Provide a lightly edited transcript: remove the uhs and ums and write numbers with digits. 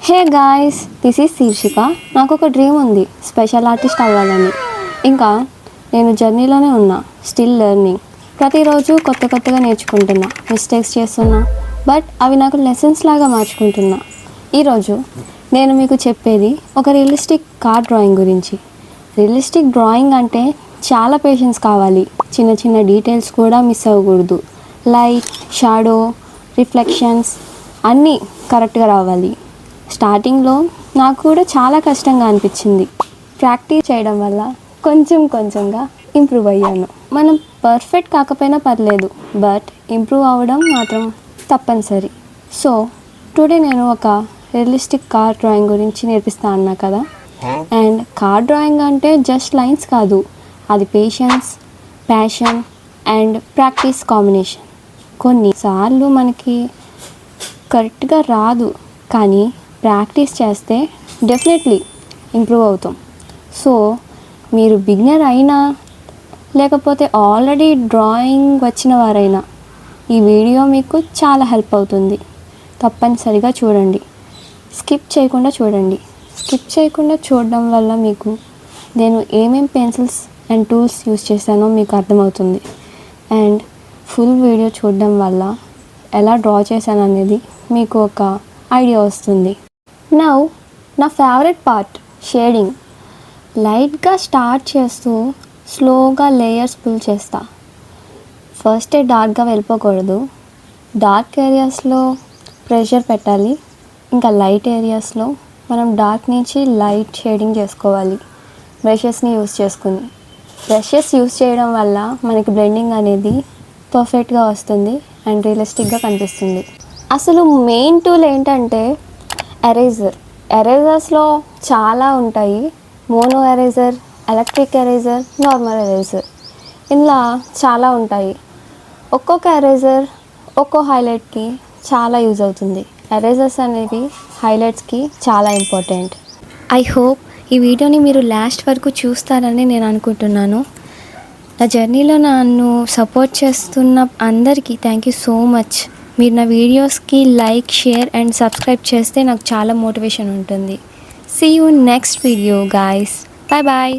Hey guys, this is శీర్షిక. నాకు ఒక డ్రీమ్ ఉంది, స్పెషల్ ఆర్టిస్ట్ అవ్వాలని. ఇంకా నేను జర్నీలోనే ఉన్నా, స్టిల్ లెర్నింగ్. ప్రతిరోజు కొత్తగా నేర్చుకుంటున్నా, మిస్టేక్స్ చేస్తున్నా, బట్ అవి నాకు లెసన్స్ లాగా మార్చుకుంటున్నా. ఈరోజు నేను మీకు చెప్పేది ఒక రియలిస్టిక్ కార్ డ్రాయింగ్ గురించి. రియలిస్టిక్ డ్రాయింగ్ అంటే చాలా పేషెన్స్ కావాలి, చిన్న డీటెయిల్స్ కూడా మిస్ అవ్వకూడదు. లైట్, షాడో, రిఫ్లెక్షన్స్ అన్నీ కరెక్ట్గా రావాలి. స్టార్టింగ్లో నాకు కూడా చాలా కష్టంగా అనిపించింది. ప్రాక్టీస్ చేయడం వల్ల కొంచెంగా ఇంప్రూవ్ అయ్యాను. మనం పర్ఫెక్ట్ కాకపోయినా పర్లేదు, బట్ ఇంప్రూవ్ అవ్వడం మాత్రం తప్పనిసరి. సో టుడే నేను ఒక రియలిస్టిక్ కార్ డ్రాయింగ్ గురించి నేర్పిస్తా అన్నా కదా. అండ్ కార్ డ్రాయింగ్ అంటే జస్ట్ లైన్స్ కాదు, అది patience, passion and practice combination. కొన్నిసార్లు మనకి కరెక్ట్గా రాదు, కానీ ప్రాక్టీస్ చేస్తే డెఫినెట్లీ ఇంప్రూవ్ అవుతాం. సో మీరు బిగినర్ అయినా లేకపోతే ఆల్రెడీ డ్రాయింగ్ వచ్చిన వారైనా ఈ వీడియో మీకు చాలా హెల్ప్ అవుతుంది. తప్పనిసరిగా చూడండి, స్కిప్ చేయకుండా చూడండి. స్కిప్ చేయకుండా చూడడం వల్ల మీకు నేను ఏమేం పెన్సిల్స్ అండ్ టూల్స్ యూస్ చేశానో మీకు అర్థమవుతుంది. అండ్ ఫుల్ వీడియో చూడడం వల్ల ఎలా డ్రా చేశాను అనేది మీకు ఒక ఐడియా వస్తుంది. నౌ నా ఫేవరెట్ పార్ట్, షేడింగ్. లైట్గా స్టార్ట్ చేస్తూ స్లోగా లేయర్స్ పుల్ చేస్తా. ఫస్టే డార్క్గా వెళ్ళిపోకూడదు. డార్క్ ఏరియాస్లో ప్రెషర్ పెట్టాలి, ఇంకా లైట్ ఏరియాస్లో మనం డార్క్ నుంచి లైట్ షేడింగ్ చేసుకోవాలి. బ్రషెస్ని యూస్ చేసుకుని, బ్రషెస్ యూస్ చేయడం వల్ల మనకి బ్లెండింగ్ అనేది పర్ఫెక్ట్గా వస్తుంది అండ్ రియలిస్టిక్గా కనిపిస్తుంది. అసలు మెయిన్ టూల్ ఏంటంటే ఎరేజర్. ఎరేజర్స్లో చాలా ఉంటాయి, mono eraser, electric eraser, normal eraser, ఇలా చాలా ఉంటాయి. ఒక్కొక్క ఎరేజర్ ఒక్కో హైలైట్కి చాలా యూజ్ అవుతుంది. ఎరేజర్స్ అనేవి హైలైట్స్కి చాలా ఇంపార్టెంట్. ఐ హోప్ ఈ వీడియోని మీరు లాస్ట్ వరకు చూస్తారని నేను అనుకుంటున్నాను. నా జర్నీలో నన్ను సపోర్ట్ చేస్తున్న అందరికీ థ్యాంక్ యూ సో మచ్. మీరు నా వీడియోస్కి లైక్, షేర్ అండ్ సబ్స్క్రైబ్ చేస్తే నాకు చాలా మోటివేషన్ ఉంటుంది. See you next video guys. Bye bye.